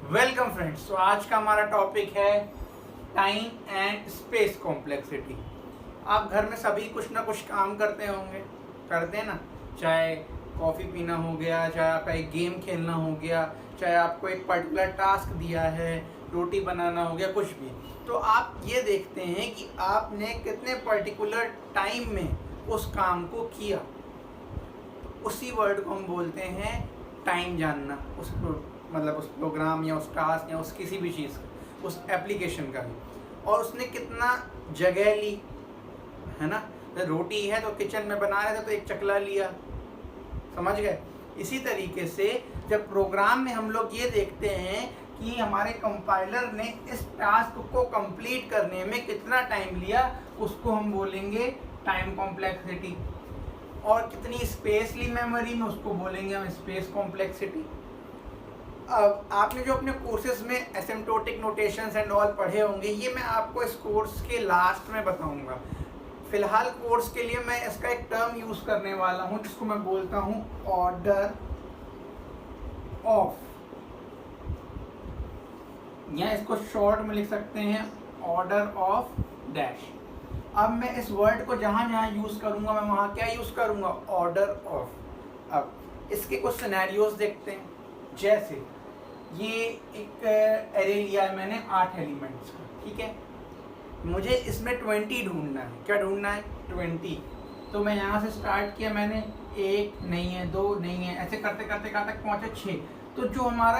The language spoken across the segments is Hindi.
Welcome friends. तो आज का हमारा टॉपिक है टाइम एंड स्पेस कॉम्प्लेक्सिटी। आप घर में सभी कुछ ना कुछ काम करते होंगे, करते हैं ना। चाहे कॉफ़ी पीना हो गया, चाहे आपका एक गेम खेलना हो गया, चाहे आपको एक पर्टिकुलर टास्क दिया है, रोटी बनाना हो गया, कुछ भी। तो आप ये देखते हैं कि आपने कितने पर्टिकुलर टाइम में उस काम को किया। उसी वर्ड को हम बोलते हैं टाइम जानना, मतलब उस प्रोग्राम या उस टास्क या उस किसी भी चीज़ का, उस एप्लीकेशन का भी। और उसने कितना जगह ली, है ना। रोटी है तो किचन में बना रहे थे तो एक चकला लिया, समझ गए। इसी तरीके से जब प्रोग्राम में हम लोग ये देखते हैं कि हमारे कंपाइलर ने इस टास्क को कंप्लीट करने में कितना टाइम लिया, उसको हम बोलेंगे टाइम कॉम्प्लेक्सिटी। और कितनी स्पेस ली मेमोरी में, उसको बोलेंगे हम स्पेस कॉम्प्लेक्सिटी। अब आपने जो अपने कोर्सेज में एसिम्प्टोटिक नोटेशंस एंड ऑल पढ़े होंगे, ये मैं आपको इस कोर्स के लास्ट में बताऊंगा। फिलहाल कोर्स के लिए मैं इसका एक टर्म यूज़ करने वाला हूँ जिसको मैं बोलता हूँ ऑर्डर ऑफ, या इसको शॉर्ट में लिख सकते हैं ऑर्डर ऑफ डैश। अब मैं इस वर्ड को जहाँ जहाँ यूज़ करूँगा, मैं वहाँ क्या यूज़ करूँगा, ऑर्डर ऑफ। अब इसके कुछ सिनेरियोज देखते हैं। जैसे ये एक एरे लिया है मैंने 8 एलिमेंट्स का, ठीक है। मुझे इसमें 20 ढूंढना है। क्या ढूंढना है? 20। तो मैं यहाँ से स्टार्ट किया, मैंने 1 नहीं है, 2 नहीं है, ऐसे करते करते कहाँ तक पहुँचे 6। तो जो हमारा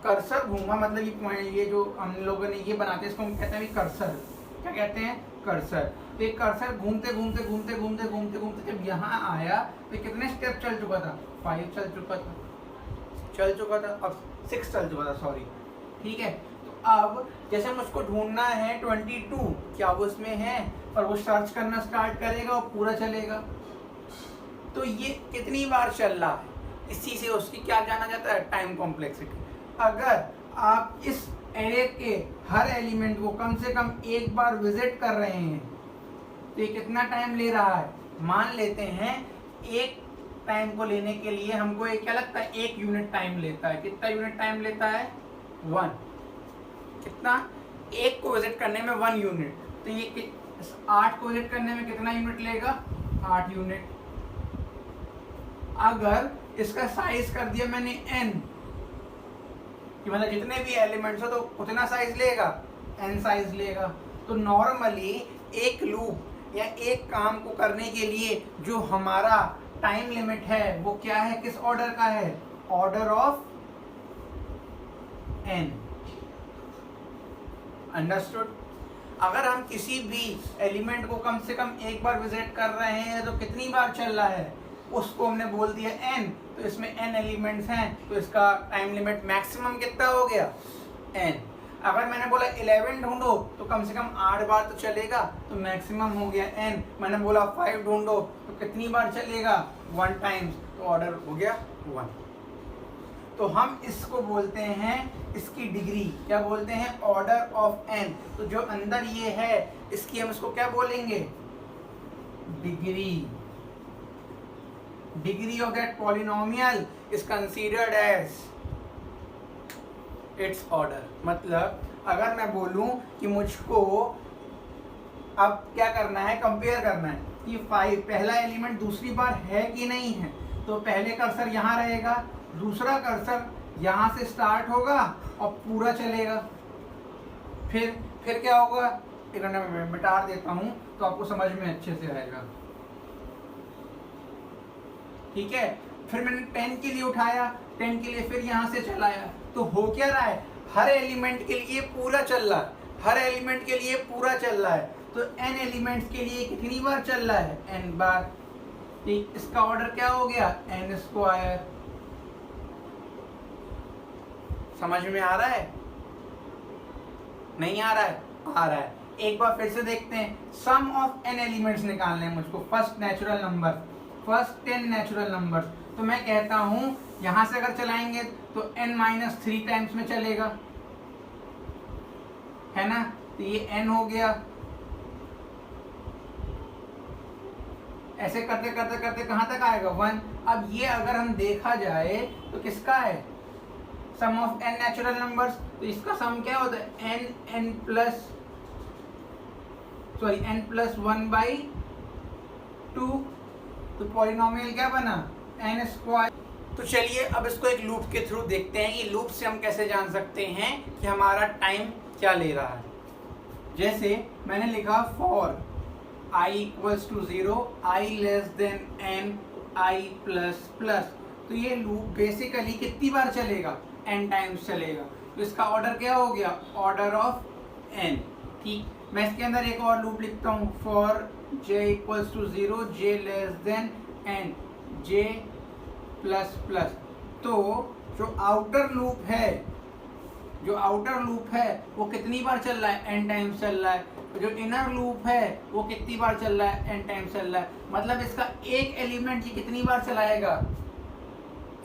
कर्सर घूमा, मतलब ये जो हम लोगों ने ये बनाते हैं, इसको हम कहते हैं कर्सर। क्या कहते हैं? कर्सर। तो ये कर्सर घूमते घूमते घूमते घूमते घूमते घूमते जब यहाँ आया तो कितने स्टेप चल चुका था? 5 चल चुका था, अब 6 चल चुका था, सॉरी, ठीक है। तो अब जैसे मुझको ढूंढना है 22, क्या वो उसमें है, और वो सर्च करना स्टार्ट करेगा और पूरा चलेगा। तो ये कितनी बार चल रहा है, इसी से उसकी क्या जाना जाता है? Time complexity. अगर आप इस एरे के हर एलिमेंट को कम से कम एक बार विजिट कर रहे हैं तो ये कितना टाइम ले रहा है? मान लेते हैं एक टाइम को लेने के लिए हमको एक क्या लगता है, 1 यूनिट टाइम लेता है। कितना यूनिट टाइम लेता है? 1। कितना? 1 को विजिट करने में 1 यूनिट। तो ये 8 को विजिट करने में कितना यूनिट लेगा? 8 यूनिट। अगर इसका साइज कर दिया मैंने n, कि मतलब जितने भी एलिमेंट्स हो तो उतना साइज लेगा, n साइज लेगा। तो नॉर्मली एक लूप या एक काम को करने के लिए जो हमारा टाइम लिमिट है वो क्या है, किस ऑर्डर का है? Order of n। अंडरस्टूड। अगर हम किसी भी एलिमेंट को कम से कम एक बार विजिट कर रहे हैं तो कितनी बार चल रहा है, उसको हमने बोल दिया n। तो इसमें n एलिमेंट्स हैं तो इसका टाइम लिमिट मैक्सिमम कितना हो गया? n। अगर मैंने बोला 11 ढूंढो तो कम से कम 8 बार तो चलेगा, तो मैक्सिमम हो गया n। मैंने बोला 5 ढूंढो तो कितनी बार चलेगा? 1 टाइम्स, तो ऑर्डर हो गया 1। तो हम इसको बोलते हैं, इसकी डिग्री क्या बोलते हैं? Order of n। तो जो अंदर ये है इसकी हम इसको क्या बोलेंगे? Degree. Degree of that polynomial is considered as its order. मतलब अगर मैं बोलूं कि मुझको अब क्या करना है, कंपेयर करना है कि 5 पहला एलिमेंट दूसरी बार है कि नहीं है, तो पहले कर्सर यहाँ रहेगा, दूसरा कर्सर यहाँ से स्टार्ट होगा और पूरा चलेगा। फिर क्या होगा, एक घंटा में मिटा देता हूँ तो आपको समझ में अच्छे से आएगा, ठीक है। फिर मैंने 10 के लिए उठाया, 10 के लिए फिर यहाँ से चलाया, तो हो क्या रहा है, हर एलिमेंट के लिए पूरा चल रहा है, हर एलिमेंट के लिए पूरा चल रहा है। तो n एलिमेंट्स के लिए कितनी बार चल रहा है? n बार। ठीक, इसका ऑर्डर क्या हो गया? n square. समझ में आ रहा है? नहीं आ रहा है? आ रहा है। एक बार फिर से देखते हैं। सम ऑफ n एलिमेंट्स निकालने हैं मुझको, first natural number, first 10 natural number. तो मैं कहता हूं यहां से अगर चलाएंगे तो n-3 टाइम्स में चलेगा, है ना। तो ये n हो गया। ऐसे करते करते करते कहां तक आएगा? 1। अब ये अगर हम देखा जाए तो किसका है? सम ऑफ n नेचुरल नंबर्स, तो इसका सम क्या होता है n प्लस 1/2, तो पॉलिनोमियल क्या बना n स्क्वायर। तो चलिए अब इसको एक लूप के थ्रू देखते हैं कि लूप से हम कैसे जान सकते हैं कि हमारा टाइम क्या ले रहा है। जैसे मैंने लिखा for i equals to 0, i less than n, i plus plus, तो ये लूप बेसिकली कितनी बार चलेगा, n टाइम्स चलेगा। तो इसका ऑर्डर क्या हो गया, ऑर्डर ऑफ n। ठीक, मैं इसके अंदर एक और लूप लिखता हूँ, for j equals to 0, j less than n, j plus plus. तो जो आउटर लूप है वो कितनी बार चल रहा है, n टाइम्स चल रहा है। तो जो इनर लूप है वो कितनी बार चल रहा है, n टाइम्स चल रहा है। मतलब इसका एक एलिमेंट ये कितनी बार चलाएगा,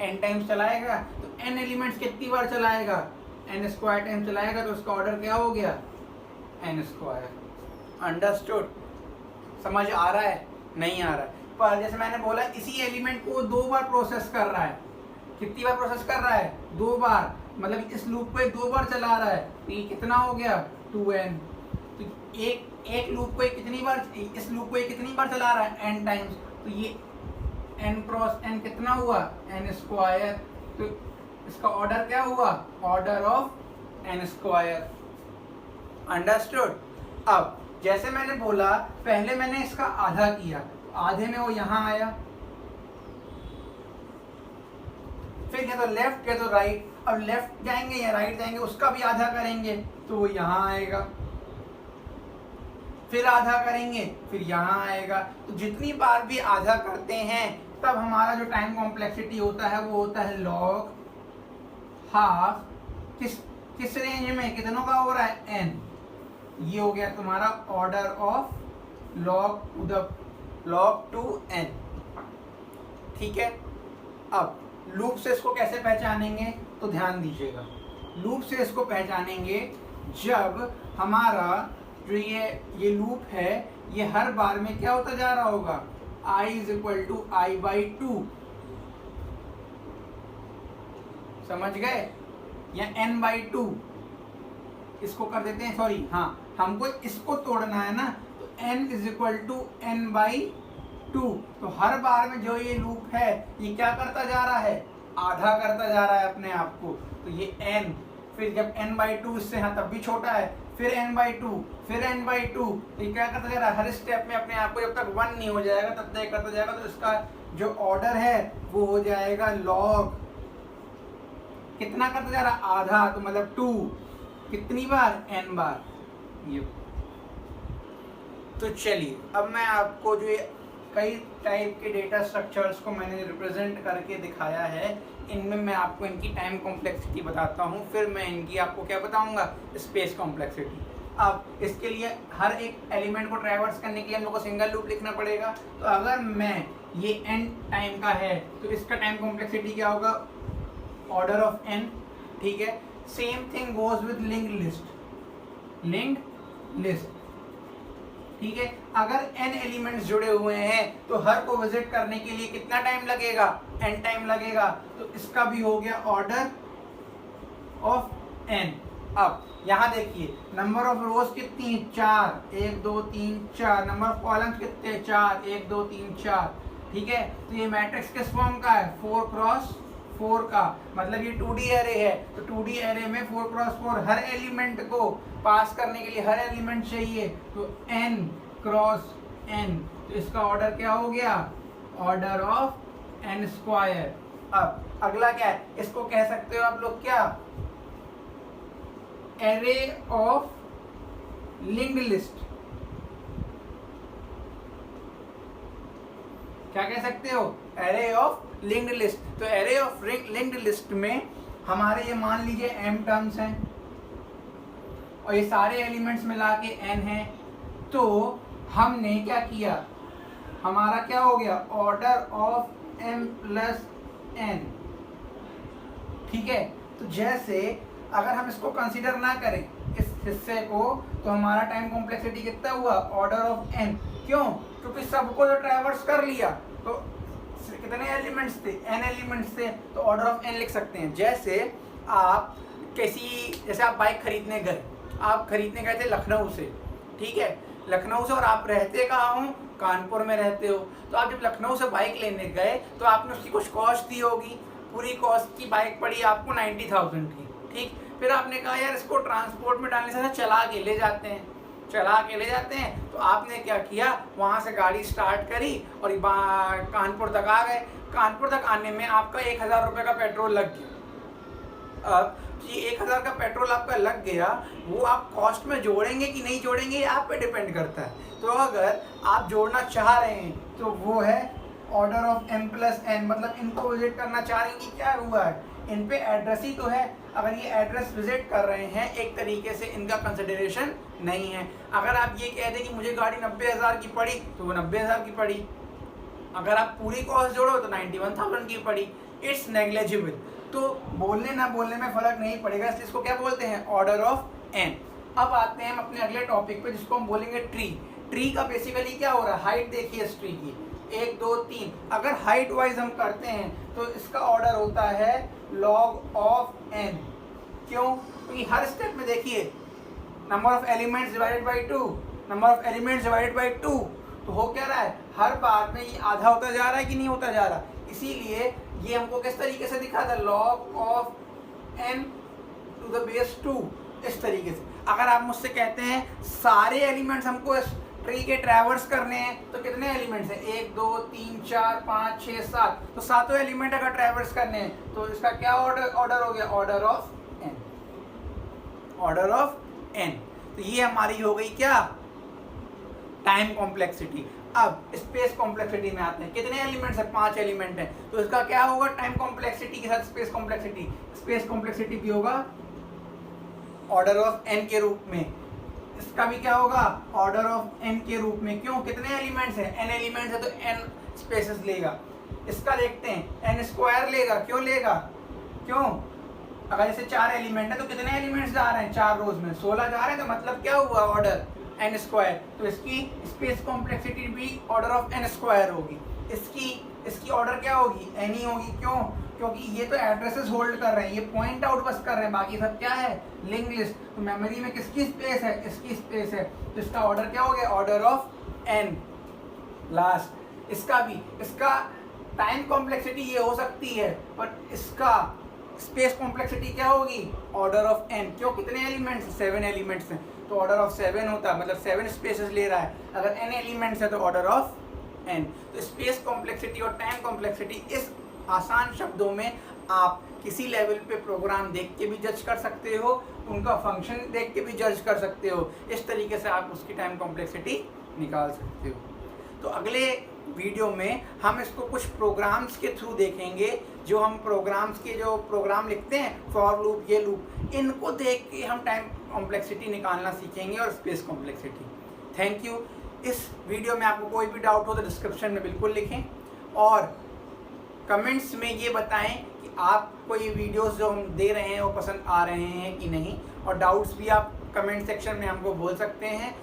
n टाइम्स चलाएगा। तो n एलिमेंट्स कितनी बार चलाएगा, n स्क्वायर टाइम चलाएगा। तो उसका ऑर्डर क्या हो गया, n स्क्वायर। अंडरस्टूड, समझ आ रहा है, नहीं आ रहा है। पर जैसे मैंने बोला इसी एलिमेंट को 2 बार प्रोसेस कर रहा है। कितनी बार प्रोसेस कर रहा है, 2 बार। मतलब इस लूप को 2 बार चला रहा है, तो ये कितना हो गया 2n। तो एक लूप को कितनी बार, इस लूप को कितनी बार चला रहा है, n टाइम्स। तो ये n क्रॉस n कितना हुआ, n स्क्वायर। तो इसका ऑर्डर क्या हुआ, order of n square. Understood. अब जैसे मैंने बोला पहले मैंने इसका आधा किया, आधे में वो यहाँ आया, फिर या तो लेफ्ट या तो राइट। अब लेफ्ट जाएंगे या राइट जाएंगे, उसका भी आधा करेंगे तो वो यहाँ आएगा, फिर आधा करेंगे फिर यहाँ आएगा। तो जितनी बार भी आधा करते हैं तब हमारा जो टाइम कॉम्प्लेक्सिटी होता है वो होता है लॉग हाफ। किस रेंज में कितनों का हो रहा है, n। ये हो गया तुम्हारा order of log two n। ठीक है। अब लूप से इसको कैसे पहचानेंगे, तो ध्यान दीजिएगा। लूप से इसको पहचानेंगे जब हमारा जो ये लूप है ये हर बार में क्या होता जा रहा होगा, i is equal to i/2। समझ गए, या n/2 इसको कर देते हैं, सॉरी हाँ, हमको इसको तोड़ना है ना, तो n is equal to n/2। तो हर बार में जो ये लूप है ये क्या करता जा रहा है, आधा करता जा रहा है अपने आप को। तो ये n, फिर जब n/2 इससे हाँ तब भी छोटा है, फिर n/2, फिर n/2, तो ये क्या करता जा रहा है, हर स्टेप में अपने आप को जब तक 1 नहीं हो जाएगा तब तक करता जाएगा। तो इसका जो ऑर्डर है वो हो जाएगा लॉग, कितना करता जा रहा है, आधा, तो मतलब 2, कितनी बार, n बार। ये तो चलिए अब मैं आपको जो कई टाइप के डेटा स्ट्रक्चर्स को मैंने रिप्रेजेंट करके दिखाया है, इनमें मैं आपको इनकी टाइम कॉम्प्लेक्सिटी बताता हूँ, फिर मैं इनकी आपको क्या बताऊँगा, स्पेस कॉम्प्लेक्सिटी। अब इसके लिए हर एक एलिमेंट को ट्रैवर्स करने के लिए हम लोग को सिंगल लूप लिखना पड़ेगा। तो अगर मैं ये n टाइम का है तो इसका टाइम कॉम्प्लेक्सिटी क्या होगा, ऑर्डर ऑफ n। ठीक है। Same thing goes with linked list. ठीक है। अगर n एलिमेंट्स जुड़े हुए हैं तो हर को विजिट करने के लिए कितना टाइम लगेगा, n टाइम लगेगा। तो इसका भी हो गया ऑर्डर ऑफ n। अब यहाँ देखिए नंबर ऑफ रोज कितनी है, 4, 1 2 3 4। नंबर ऑफ कॉलम्स कितने, 4, 1 2 3 4। ठीक है। तो ये मैट्रिक्स किस फॉर्म का है, 4x4 का, मतलब ये 2D एरे है। तो 2D एरे में 4x4 हर एलिमेंट को पास करने के लिए हर एलिमेंट चाहिए, तो n क्रॉस n। तो इसका ऑर्डर क्या हो गया, ऑर्डर ऑफ n स्क्वायर। अब अगला क्या है, इसको कह सकते हो आप लोग क्या, एरे ऑफ लिंक्ड लिस्ट। क्या कह सकते हो, एरे ऑफ लिंक्ड लिस्ट। तो एरे ऑफ लिंक्ड लिस्ट में हमारे ये मान लीजिए m टर्म्स हैं और ये सारे एलिमेंट्स मिला के n है। तो हमने क्या किया, हमारा क्या हो गया, order of m plus n। ठीक है। तो जैसे अगर हम इसको कंसीडर ना करें इस हिस्से को, तो हमारा टाइम कॉम्प्लेक्सिटी कितना हुआ, ऑर्डर ऑफ n। क्यों, क्योंकि सबको जो ट्रैवर्स कर लिया तो कितने एलिमेंट्स थे, n एलिमेंट्स थे, तो ऑर्डर ऑफ n लिख सकते हैं। जैसे आप किसी, जैसे आप बाइक खरीदने गए, आप खरीदने गए थे लखनऊ से, ठीक है, लखनऊ से, और आप रहते कहाँ हो, कानपुर में रहते हो। तो आप जब लखनऊ से बाइक लेने गए तो आपने उसकी कुछ कॉस्ट दी होगी, पूरी कॉस्ट की बाइक पड़ी आपको 90,000 की, ठीक। फिर आपने कहा यार इसको ट्रांसपोर्ट में डालने से चला के ले जाते हैं, चला के ले जाते हैं। तो आपने क्या किया, वहाँ से गाड़ी स्टार्ट करी और कानपुर तक आ गए। कानपुर तक आने में आपका 1,000 रुपये का पेट्रोल लग गया। अब ये 1,000 का पेट्रोल आपका लग गया, वो आप कॉस्ट में जोड़ेंगे कि नहीं जोड़ेंगे, ये आप पे डिपेंड करता है। तो अगर आप जोड़ना चाह रहे हैं तो वो है ऑर्डर ऑफ m+n, मतलब इनको विजिट करना चाह रहे हैं कि क्या हुआ है, इन पे एड्रेस ही तो है। अगर ये एड्रेस विजिट कर रहे हैं, एक तरीके से इनका कंसिडरेशन नहीं है। अगर आप ये कह दें कि मुझे गाड़ी 90,000 की पड़ी तो वो 90,000 की पड़ी, अगर आप पूरी कॉस्ट जोड़ो तो 91,000 की पड़ी। It's negligible. तो बोलने ना बोलने में फ़र्क नहीं पड़ेगा, इसलिए इसको क्या बोलते हैं, ऑर्डर ऑफ n। अब आते हैं हम अपने अगले टॉपिक पे, जिसको हम बोलेंगे ट्री। ट्री का बेसिकली क्या हो रहा है, हाइट देखिए इस ट्री की, 1 2 3। अगर हाइट वाइज हम करते हैं तो इसका ऑर्डर होता है log ऑफ n। क्यों, क्योंकि हर स्टेप में देखिए number of elements divided by 2, number of elements divided by 2। तो हो क्या रहा है, हर बार में ये आधा होता जा रहा है कि नहीं होता जा रहा। इसीलिए ये हमको किस तरीके से दिखा था, log of n to the base 2, इस तरीके से। अगर आप मुझसे कहते हैं सारे एलिमेंट्स हमको इस ट्री के ट्रैवर्स करने हैं तो कितने एलिमेंट्स हैं, 1 2 3 4 5 6 7, तो सातों एलिमेंट अगर ट्रैवर्स करने हैं तो इसका क्या ऑर्डर हो गया, order of n, order of n। तो ये हमारी हो गई क्या, टाइम कॉम्प्लेक्सिटी। अब स्पेस कॉम्प्लेक्सिटी में आते हैं, कितने एलिमेंट्स हैं, 5 एलिमेंट हैं, तो इसका क्या होगा, टाइम कॉम्प्लेक्सिटी के साथ स्पेस कॉम्प्लेक्सिटी। स्पेस कॉम्प्लेक्सिटी भी होगा ऑर्डर ऑफ n के रूप में, इसका भी क्या होगा, ऑर्डर ऑफ n के रूप में। क्यों, कितने एलिमेंट्स हैं, n एलिमेंट्स है तो n स्पेसेस लेगा। इसका देखते हैं, n स्क्वायर लेगा, क्यों लेगा, क्यों, अगर जैसे 4 एलिमेंट है तो कितने एलिमेंट्स जा रहे हैं, 4 रोज में 16 जा रहे हैं, तो मतलब क्या हुआ, ऑर्डर n स्क्वायर। तो इसकी स्पेस कॉम्प्लेक्सिटी भी ऑर्डर ऑफ n स्क्वायर होगी। इसकी ऑर्डर क्या होगी, n ही होगी। क्यों, क्योंकि ये तो एड्रेसेस होल्ड कर रहे हैं, ये पॉइंट आउट बस कर रहे हैं, बाकी सब क्या है, लिंक लिस्ट। तो मेमोरी में किसकी स्पेस है, इसकी स्पेस है, तो इसका ऑर्डर क्या हो गया, ऑर्डर ऑफ n लास्ट। इसका टाइम कॉम्प्लेक्सिटी ये हो सकती है, पर इसका स्पेस कॉम्प्लेक्सिटी क्या होगी, ऑर्डर ऑफ n। क्यों, कितने एलिमेंट्स, 7 एलिमेंट्स हैं, तो ऑर्डर ऑफ 7 होता है, मतलब 7 स्पेसेस ले रहा है। अगर n एलिमेंट्स है तो ऑर्डर ऑफ n। तो स्पेस कॉम्प्लेक्सिटी और टाइम कॉम्प्लेक्सिटी, इस आसान शब्दों में आप किसी लेवल पे प्रोग्राम देख के भी जज कर सकते हो, उनका फंक्शन देख के भी जज कर सकते हो। इस तरीके से आप उसकी टाइम कॉम्प्लेक्सिटी निकाल सकते हो। तो अगले वीडियो में हम इसको कुछ प्रोग्राम्स के थ्रू देखेंगे, जो हम प्रोग्राम्स के जो प्रोग्राम लिखते हैं, फॉर लूप, ये लूप, इनको देख के हम टाइम कॉम्प्लेक्सिटी निकालना सीखेंगे और स्पेस कॉम्प्लेक्सिटी। Thank you. इस वीडियो में आपको कोई भी डाउट हो तो डिस्क्रिप्शन में बिल्कुल लिखें, और कमेंट्स में ये बताएं कि आपको ये वीडियोस जो हम दे रहे हैं वो पसंद आ रहे हैं कि नहीं, और डाउट्स भी आप कमेंट सेक्शन में हमको बोल सकते हैं।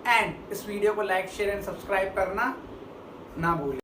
एंड इस वीडियो को लाइक शेयर एंड सब्सक्राइब करना ना भूलें।